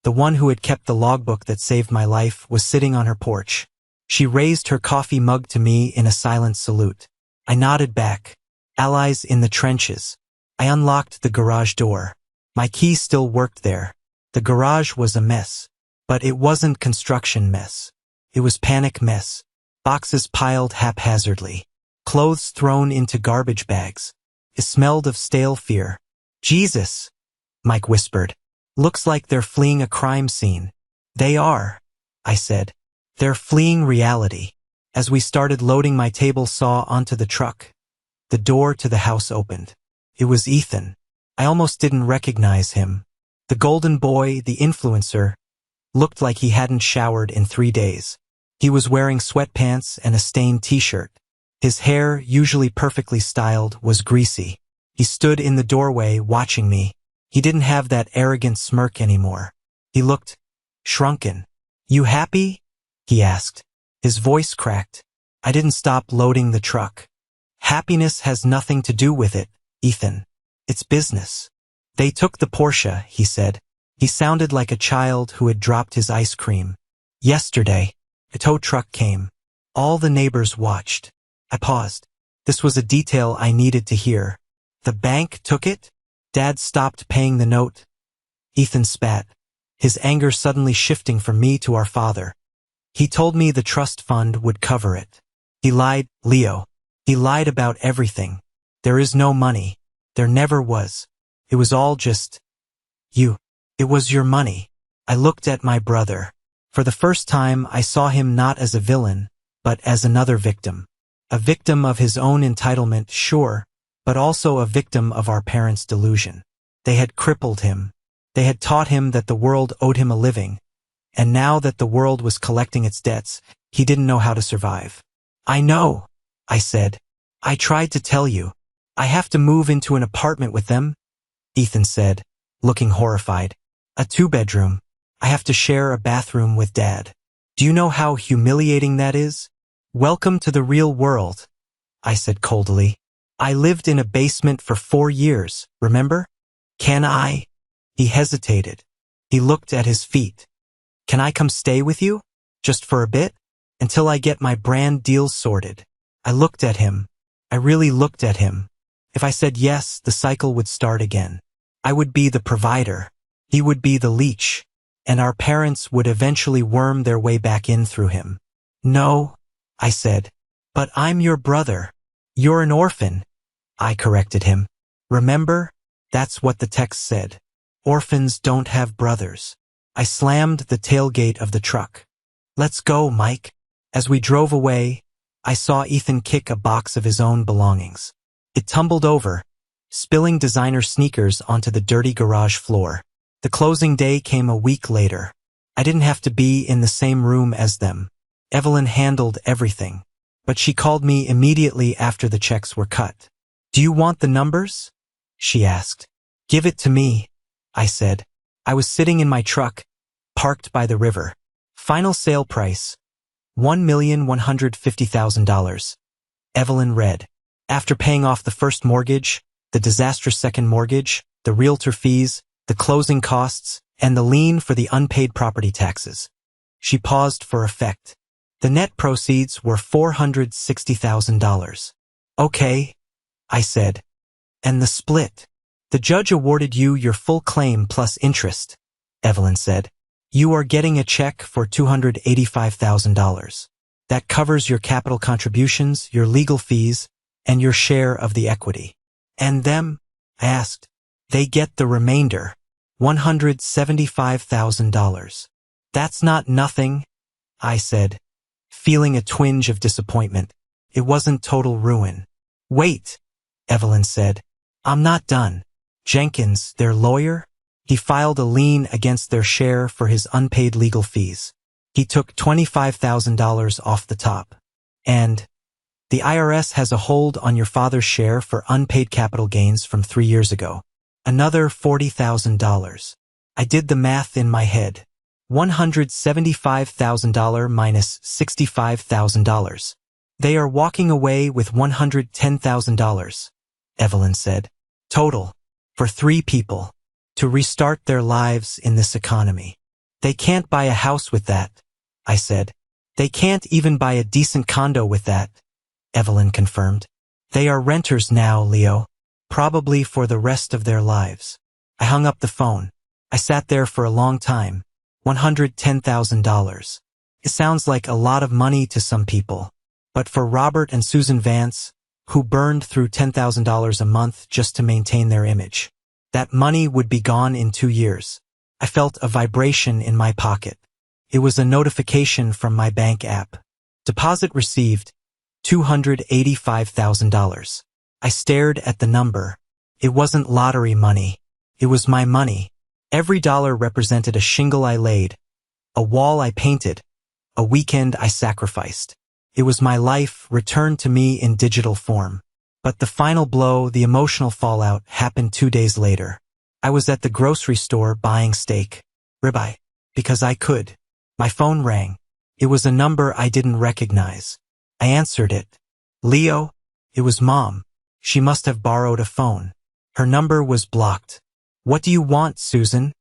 the one who had kept the logbook that saved my life, was sitting on her porch. She raised her coffee mug to me in a silent salute. I nodded back. Allies in the trenches. I unlocked the garage door. My key still worked there. The garage was a mess. But it wasn't construction mess. It was panic mess. Boxes piled haphazardly. Clothes thrown into garbage bags. It smelled of stale fear. Jesus, Mike whispered. Looks like they're fleeing a crime scene. They are, I said. They're fleeing reality. As we started loading my table saw onto the truck, the door to the house opened. It was Ethan. I almost didn't recognize him. The golden boy, the influencer, looked like he hadn't showered in 3 days. He was wearing sweatpants and a stained t-shirt. His hair, usually perfectly styled, was greasy. He stood in the doorway watching me. He didn't have that arrogant smirk anymore. He looked shrunken. You happy? He asked. His voice cracked. I didn't stop loading the truck. Happiness has nothing to do with it, Ethan. It's business. They took the Porsche, he said. He sounded like a child who had dropped his ice cream. Yesterday, a tow truck came. All the neighbors watched. I paused. This was a detail I needed to hear. The bank took it? Dad stopped paying the note. Ethan spat, his anger suddenly shifting from me to our father. He told me the trust fund would cover it. He lied, Leo. He lied about everything. There is no money. There never was. It was all just you. It was your money. I looked at my brother. For the first time, I saw him not as a villain, but as another victim. A victim of his own entitlement, sure, but also a victim of our parents' delusion. They had crippled him. They had taught him that the world owed him a living, and now that the world was collecting its debts, he didn't know how to survive. I know, I said. I tried to tell you. I have to move into an apartment with them, Ethan said, looking horrified. A 2-bedroom. I have to share a bathroom with Dad. Do you know how humiliating that is? Welcome to the real world, I said coldly. I lived in a basement for 4 years, remember? Can I? He hesitated. He looked at his feet. Can I come stay with you? Just for a bit? Until I get my brand deals sorted. I looked at him. I really looked at him. If I said yes, the cycle would start again. I would be the provider. He would be the leech. And our parents would eventually worm their way back in through him. No, I said. But I'm your brother. You're an orphan. I corrected him. Remember? That's what the text said. Orphans don't have brothers. I slammed the tailgate of the truck. Let's go, Mike. As we drove away, I saw Ethan kick a box of his own belongings. It tumbled over, spilling designer sneakers onto the dirty garage floor. The closing day came a week later. I didn't have to be in the same room as them. Evelyn handled everything. But she called me immediately after the checks were cut. Do you want the numbers? She asked. Give it to me, I said. I was sitting in my truck, parked by the river. Final sale price, $1,150,000. Evelyn read. After paying off the first mortgage, the disastrous second mortgage, the realtor fees, the closing costs, and the lien for the unpaid property taxes. She paused for effect. The net proceeds were $460,000. Okay, I said. And the split. The judge awarded you your full claim plus interest, Evelyn said. You are getting a check for $285,000. That covers your capital contributions, your legal fees, and your share of the equity. And them? I asked. They get the remainder, $175,000. That's not nothing, I said, feeling a twinge of disappointment. It wasn't total ruin. Wait, Evelyn said. I'm not done. Jenkins, their lawyer? He filed a lien against their share for his unpaid legal fees. He took $25,000 off the top. And the IRS has a hold on your father's share for unpaid capital gains from 3 years ago. Another $40,000. I did the math in my head. $175,000 minus $65,000. They are walking away with $110,000, Evelyn said. Total. For 3 people. To restart their lives in this economy. They can't buy a house with that, I said. They can't even buy a decent condo with that, Evelyn confirmed. They are renters now, Leo. Probably for the rest of their lives. I hung up the phone. I sat there for a long time. $110,000. It sounds like a lot of money to some people. But for Robert and Susan Vance, who burned through $10,000 a month just to maintain their image, that money would be gone in 2 years. I felt a vibration in my pocket. It was a notification from my bank app. Deposit received, $285,000. I stared at the number. It wasn't lottery money. It was my money. Every dollar represented a shingle I laid, a wall I painted, a weekend I sacrificed. It was my life returned to me in digital form. But the final blow, the emotional fallout, happened 2 days later. I was at the grocery store buying steak, ribeye, because I could. My phone rang. It was a number I didn't recognize. I answered it. Leo? It was Mom. She must have borrowed a phone. Her number was blocked. What do you want, Susan?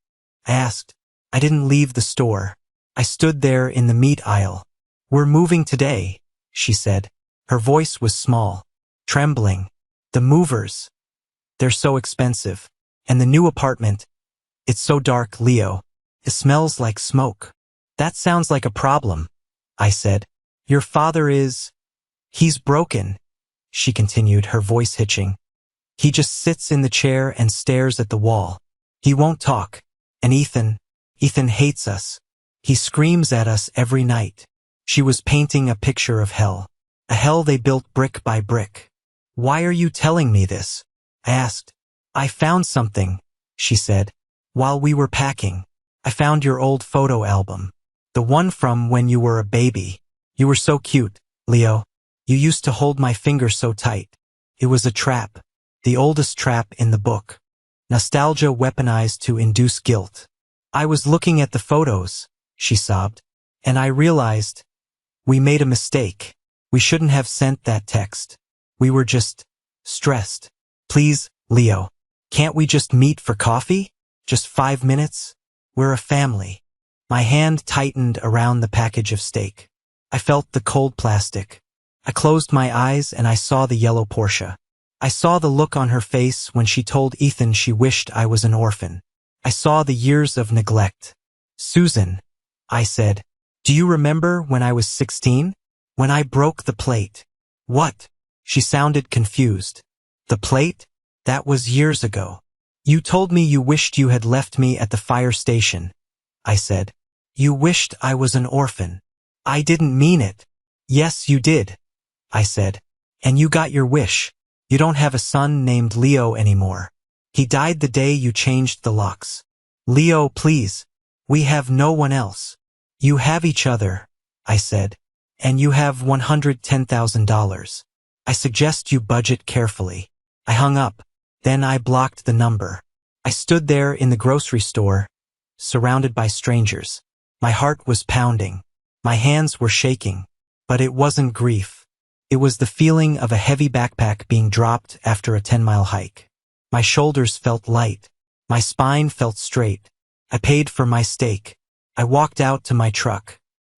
I asked. I didn't leave the store. I stood there in the meat aisle. We're moving today, she said. Her voice was small, trembling. The movers. They're so expensive. And the new apartment. It's so dark, Leo. It smells like smoke. That sounds like a problem, I said. Your father is... He's broken, she continued, her voice hitching. He just sits in the chair and stares at the wall. He won't talk. And Ethan hates us. He screams at us every night. She was painting a picture of hell. A hell they built brick by brick. Why are you telling me this? I asked. I found something, she said. While we were packing, I found your old photo album. The one from when you were a baby. You were so cute, Leo. You used to hold my finger so tight. It was a trap. The oldest trap in the book. Nostalgia weaponized to induce guilt. I was looking at the photos, she sobbed, and I realized we made a mistake. We shouldn't have sent that text. We were just stressed. Please, Leo, can't we just meet for coffee? Just 5 minutes? We're a family. My hand tightened around the package of steak. I felt the cold plastic. I closed my eyes and I saw the yellow Porsche. I saw the look on her face when she told Ethan she wished I was an orphan. I saw the years of neglect. Susan, I said, do you remember when I was 16? When I broke the plate? What? She sounded confused. The plate? That was years ago. You told me you wished you had left me at the fire station, I said. You wished I was an orphan. I didn't mean it. Yes, you did, I said. And you got your wish. You don't have a son named Leo anymore. He died the day you changed the locks. Leo, please. We have no one else. You have each other, I said. And you have $110,000. I suggest you budget carefully. I hung up. Then I blocked the number. I stood there in the grocery store, surrounded by strangers. My heart was pounding. My hands were shaking. But it wasn't grief. It was the feeling of a heavy backpack being dropped after a 10-mile hike. My shoulders felt light. My spine felt straight. I paid for my steak. I walked out to my truck.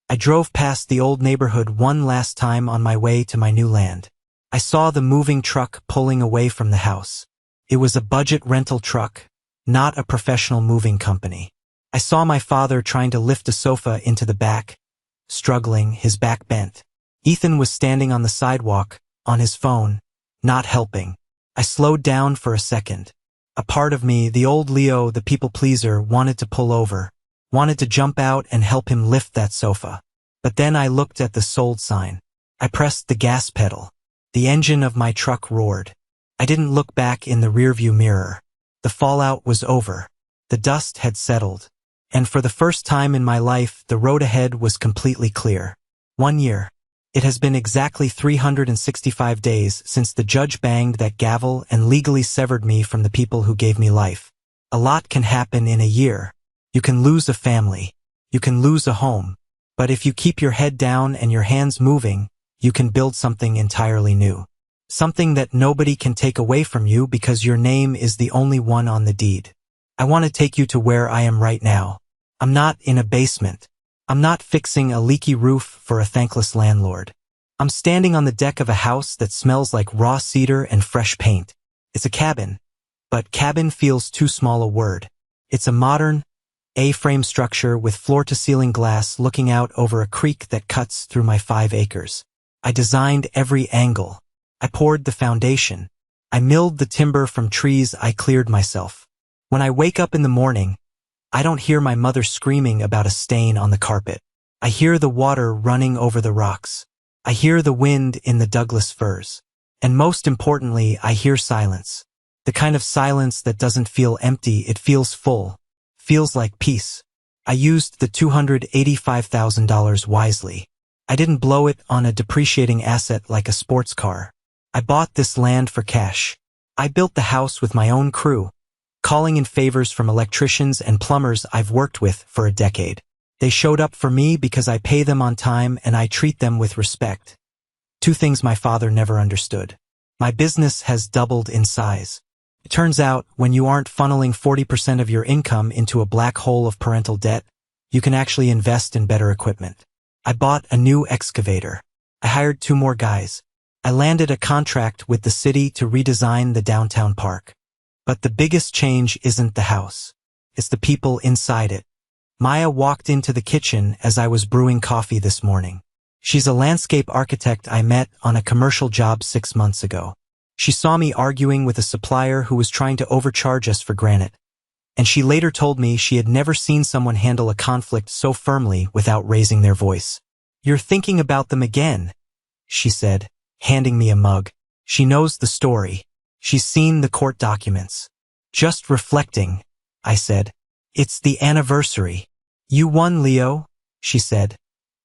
I drove past the old neighborhood one last time on my way to my new land. I saw the moving truck pulling away from the house. It was a budget rental truck, not a professional moving company. I saw my father trying to lift a sofa into the back, struggling, his back bent. Ethan was standing on the sidewalk, on his phone, not helping. I slowed down for a second. A part of me, the old Leo, the people pleaser, wanted to pull over, wanted to jump out and help him lift that sofa. But then I looked at the sold sign. I pressed the gas pedal. The engine of my truck roared. I didn't look back in the rearview mirror. The fallout was over. The dust had settled. And for the first time in my life, the road ahead was completely clear. 1 year. It has been exactly 365 days since the judge banged that gavel and legally severed me from the people who gave me life. A lot can happen in a year. You can lose a family. You can lose a home. But if you keep your head down and your hands moving, you can build something entirely new. Something that nobody can take away from you because your name is the only one on the deed. I want to take you to where I am right now. I'm not in a basement. I'm not fixing a leaky roof for a thankless landlord. I'm standing on the deck of a house that smells like raw cedar and fresh paint. It's a cabin. But cabin feels too small a word. It's a modern, A-frame structure with floor-to-ceiling glass looking out over a creek that cuts through my 5 acres. I designed every angle. I poured the foundation. I milled the timber from trees I cleared myself. When I wake up in the morning, I don't hear my mother screaming about a stain on the carpet. I hear the water running over the rocks. I hear the wind in the Douglas firs. And most importantly, I hear silence. The kind of silence that doesn't feel empty, it feels full. Feels like peace. I used the $285,000 wisely. I didn't blow it on a depreciating asset like a sports car. I bought this land for cash. I built the house with my own crew, calling in favors from electricians and plumbers I've worked with for a decade. They showed up for me because I pay them on time and I treat them with respect. 2 things my father never understood. My business has doubled in size. It turns out, when you aren't funneling 40% of your income into a black hole of parental debt, you can actually invest in better equipment. I bought a new excavator. I hired 2 more guys. I landed a contract with the city to redesign the downtown park. But the biggest change isn't the house. It's the people inside it. Maya walked into the kitchen as I was brewing coffee this morning. She's a landscape architect I met on a commercial job 6 months ago. She saw me arguing with a supplier who was trying to overcharge us for granite. And she later told me she had never seen someone handle a conflict so firmly without raising their voice. "You're thinking about them again," she said, handing me a mug. She knows the story. She's seen the court documents. "Just reflecting," I said. "It's the anniversary." "You won, Leo," she said,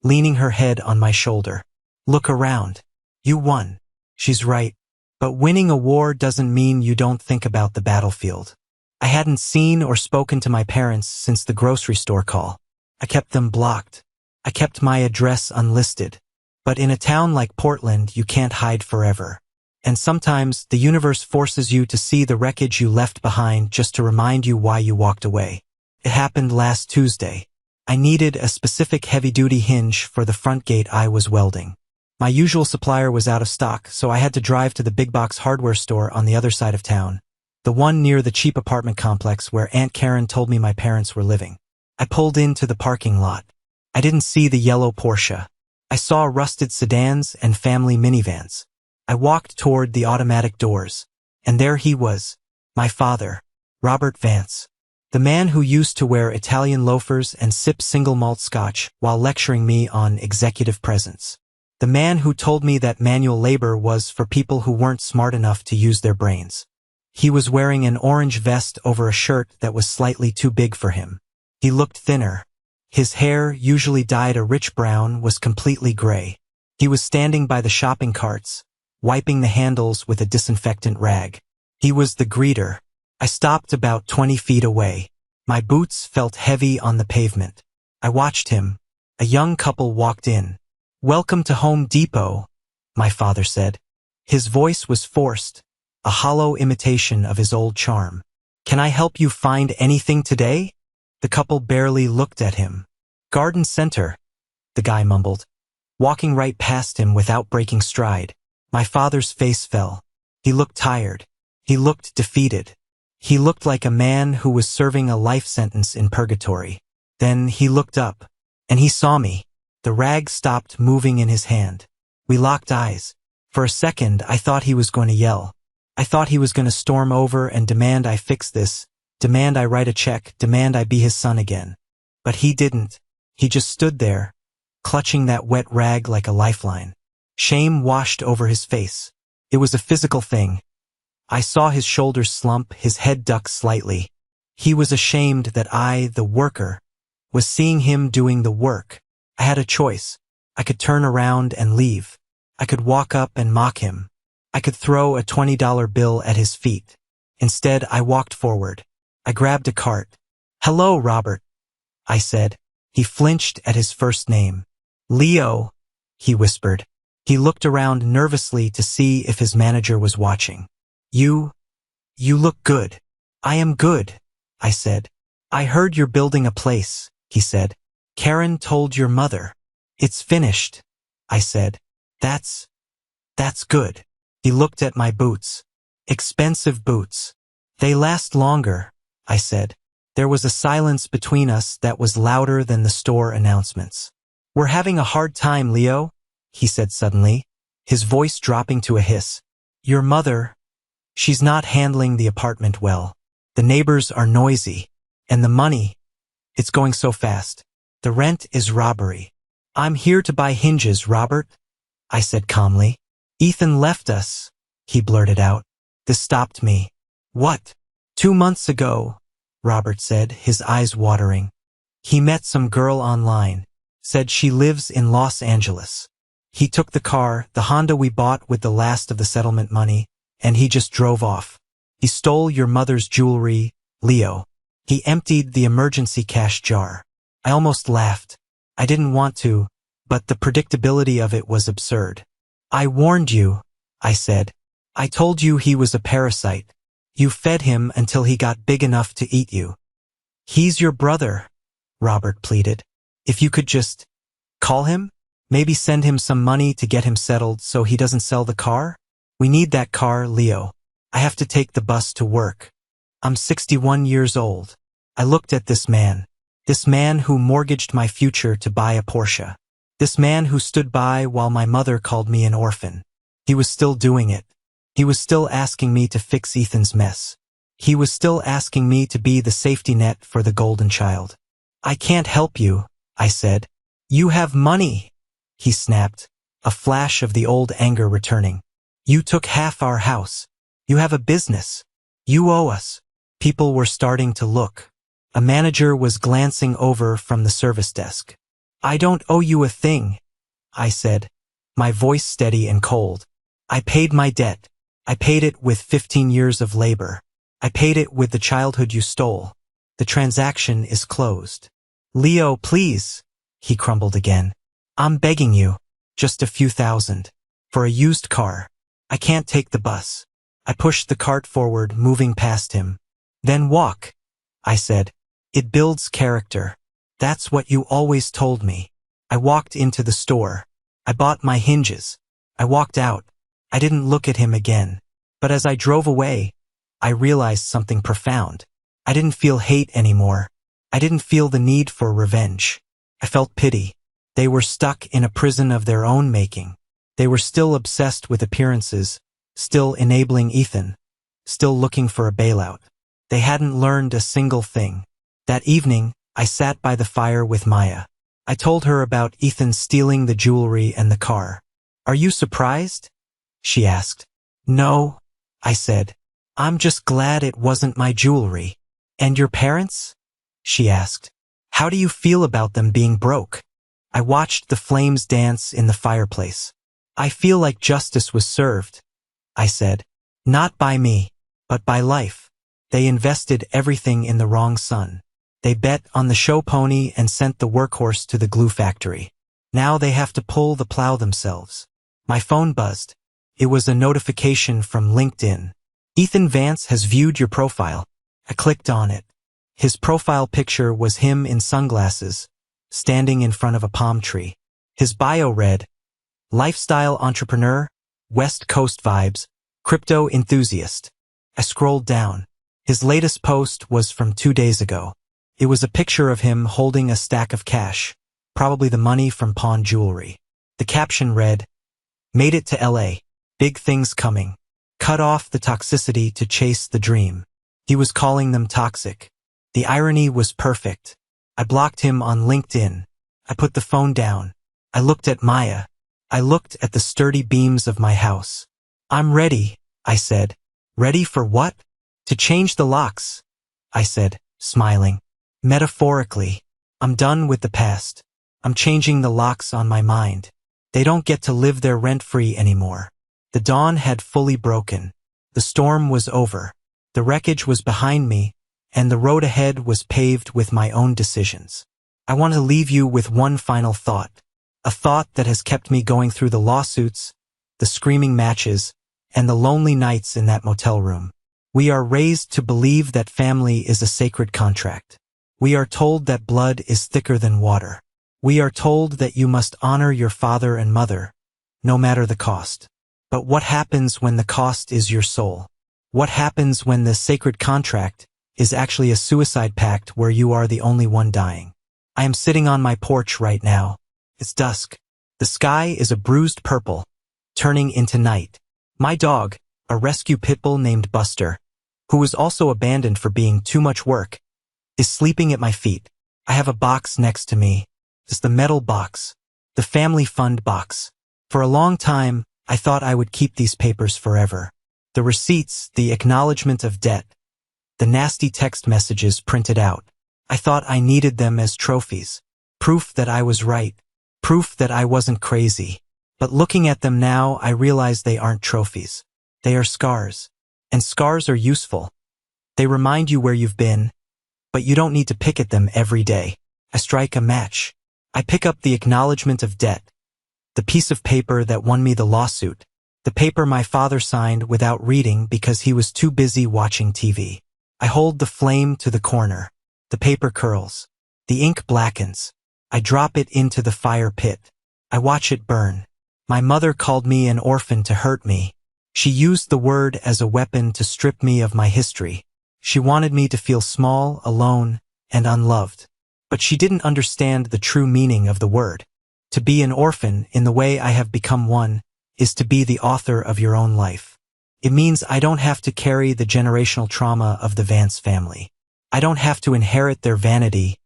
leaning her head on my shoulder. "Look around. You won." She's right. But winning a war doesn't mean you don't think about the battlefield. I hadn't seen or spoken to my parents since the grocery store call. I kept them blocked. I kept my address unlisted. But in a town like Portland, you can't hide forever. And sometimes the universe forces you to see the wreckage you left behind just to remind you why you walked away. It happened last Tuesday. I needed a specific heavy-duty hinge for the front gate I was welding. My usual supplier was out of stock, so I had to drive to the big box hardware store on the other side of town, the one near the cheap apartment complex where Aunt Karen told me my parents were living. I pulled into the parking lot. I didn't see the yellow Porsche. I saw rusted sedans and family minivans. I walked toward the automatic doors, and there he was, my father, Robert Vance, the man who used to wear Italian loafers and sip single malt scotch while lecturing me on executive presence. The man who told me that manual labor was for people who weren't smart enough to use their brains. He was wearing an orange vest over a shirt that was slightly too big for him. He looked thinner. His hair, usually dyed a rich brown, was completely gray. He was standing by the shopping carts, wiping the handles with a disinfectant rag. He was the greeter. I stopped about 20 feet away. My boots felt heavy on the pavement. I watched him. A young couple walked in. "Welcome to Home Depot," my father said. His voice was forced, a hollow imitation of his old charm. "Can I help you find anything today?" The couple barely looked at him. "Garden center," the guy mumbled, walking right past him without breaking stride. My father's face fell. He looked tired. He looked defeated. He looked like a man who was serving a life sentence in purgatory. Then he looked up, and he saw me. The rag stopped moving in his hand. We locked eyes. For a second, I thought he was going to yell. I thought he was going to storm over and demand I fix this, demand I write a check, demand I be his son again. But he didn't. He just stood there, clutching that wet rag like a lifeline. Shame washed over his face. It was a physical thing. I saw his shoulders slump, his head duck slightly. He was ashamed that I, the worker, was seeing him doing the work. I had a choice. I could turn around and leave. I could walk up and mock him. I could throw a $20 bill at his feet. Instead, I walked forward. I grabbed a cart. "Hello, Robert," I said. He flinched at his first name. "Leo," he whispered. He looked around nervously to see if his manager was watching. You look good." "I am good," I said. "I heard you're building a place," he said. "Karen told your mother." "It's finished," I said. That's good." He looked at my boots. "Expensive boots." "They last longer," I said. There was a silence between us that was louder than the store announcements. "We're having a hard time, Leo," he said suddenly, his voice dropping to a hiss. "Your mother, she's not handling the apartment well. The neighbors are noisy. And the money, it's going so fast. The rent is robbery." "I'm here to buy hinges, Robert," I said calmly. "Ethan left us," he blurted out. This stopped me. "What?" "2 months ago," Robert said, his eyes watering. "He met some girl online, said she lives in Los Angeles. He took the car, the Honda we bought with the last of the settlement money, and he just drove off. He stole your mother's jewelry, Leo. He emptied the emergency cash jar." I almost laughed. I didn't want to, but the predictability of it was absurd. "I warned you," I said. "I told you he was a parasite. You fed him until he got big enough to eat you." "He's your brother," Robert pleaded. "If you could just call him? Maybe send him some money to get him settled so he doesn't sell the car? We need that car, Leo. I have to take the bus to work. I'm 61 years old." I looked at this man who mortgaged my future to buy a Porsche. This man who stood by while my mother called me an orphan. He was still doing it. He was still asking me to fix Ethan's mess. He was still asking me to be the safety net for the golden child. "I can't help you," I said. "You have money," he snapped, a flash of the old anger returning. "You took half our house. You have a business. You owe us." People were starting to look. A manager was glancing over from the service desk. "I don't owe you a thing," I said, my voice steady and cold. "I paid my debt. I paid it with 15 years of labor. I paid it with the childhood you stole. The transaction is closed. Leo, please, he crumbled again. I'm begging you. Just a few thousand. For a used car. I can't take the bus. I pushed the cart forward, moving past him. Then walk, I said. It builds character. That's what you always told me. I walked into the store. I bought my hinges. I walked out. I didn't look at him again. But as I drove away, I realized something profound. I didn't feel hate anymore. I didn't feel the need for revenge. I felt pity. They were stuck in a prison of their own making. They were still obsessed with appearances, still enabling Ethan, still looking for a bailout. They hadn't learned a single thing. That evening, I sat by the fire with Maya. I told her about Ethan stealing the jewelry and the car. Are you surprised? She asked. No, I said. I'm just glad it wasn't my jewelry. And your parents? She asked. How do you feel about them being broke? I watched the flames dance in the fireplace. I feel like justice was served, I said. Not by me, but by life. They invested everything in the wrong son. They bet on the show pony and sent the workhorse to the glue factory. Now they have to pull the plow themselves. My phone buzzed. It was a notification from LinkedIn. Ethan Vance has viewed your profile. I clicked on it. His profile picture was him in sunglasses, standing in front of a palm tree. His bio read, lifestyle entrepreneur, West Coast vibes, crypto enthusiast. I scrolled down. His latest post was from 2 days ago. It was a picture of him holding a stack of cash, probably the money from pawn jewelry. The caption read, made it to LA. Big things coming. Cut off the toxicity to chase the dream. He was calling them toxic. The irony was perfect. I blocked him on LinkedIn. I put the phone down. I looked at Maya. I looked at the sturdy beams of my house. I'm ready, I said. Ready for what? To change the locks, I said, smiling. Metaphorically, I'm done with the past. I'm changing the locks on my mind. They don't get to live there rent-free anymore. The dawn had fully broken. The storm was over. The wreckage was behind me, and the road ahead was paved with my own decisions. I want to leave you with one final thought. A thought that has kept me going through the lawsuits, the screaming matches, and the lonely nights in that motel room. We are raised to believe that family is a sacred contract. We are told that blood is thicker than water. We are told that you must honor your father and mother, no matter the cost. But what happens when the cost is your soul? What happens when the sacred contract is actually a suicide pact where you are the only one dying? I am sitting on my porch right now. It's dusk. The sky is a bruised purple, turning into night. My dog, a rescue pit bull named Buster, who was also abandoned for being too much work, is sleeping at my feet. I have a box next to me. It's the metal box, the family fund box. For a long time, I thought I would keep these papers forever. The receipts, the acknowledgement of debt, the nasty text messages printed out. I thought I needed them as trophies. Proof that I was right. Proof that I wasn't crazy. But looking at them now, I realize they aren't trophies. They are scars. And scars are useful. They remind you where you've been, but you don't need to pick at them every day. I strike a match. I pick up the acknowledgement of debt, the piece of paper that won me the lawsuit, the paper my father signed without reading because he was too busy watching TV. I hold the flame to the corner. The paper curls. The ink blackens. I drop it into the fire pit. I watch it burn. My mother called me an orphan to hurt me. She used the word as a weapon to strip me of my history. She wanted me to feel small, alone, and unloved. But she didn't understand the true meaning of the word. To be an orphan, in the way I have become one, is to be the author of your own life. It means I don't have to carry the generational trauma of the Vance family. I don't have to inherit their vanity,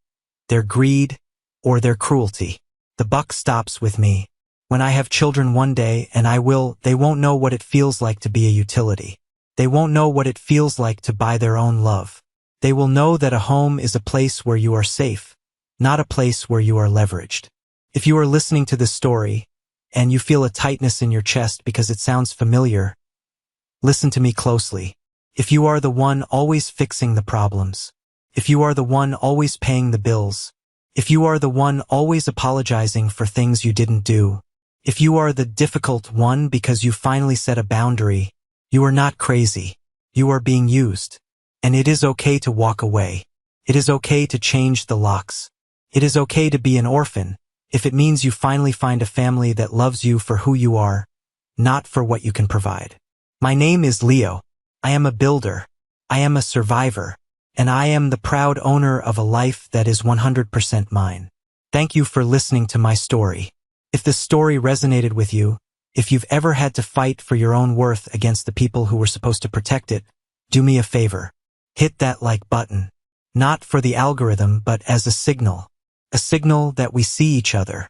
their greed, or their cruelty. The buck stops with me. When I have children one day, and I will, they won't know what it feels like to be a utility. They won't know what it feels like to buy their own love. They will know that a home is a place where you are safe, not a place where you are leveraged. If you are listening to this story, and you feel a tightness in your chest because it sounds familiar, listen to me closely. If you are the one always fixing the problems. If you are the one always paying the bills. If you are the one always apologizing for things you didn't do. If you are the difficult one because you finally set a boundary, you are not crazy. You are being used. And it is okay to walk away. It is okay to change the locks. It is okay to be an orphan, if it means you finally find a family that loves you for who you are, not for what you can provide. My name is Leo. I am a builder. I am a survivor. And I am the proud owner of a life that is 100% mine. Thank you for listening to my story. If this story resonated with you, if you've ever had to fight for your own worth against the people who were supposed to protect it, do me a favor. Hit that like button. Not for the algorithm, but as a signal that we see each other.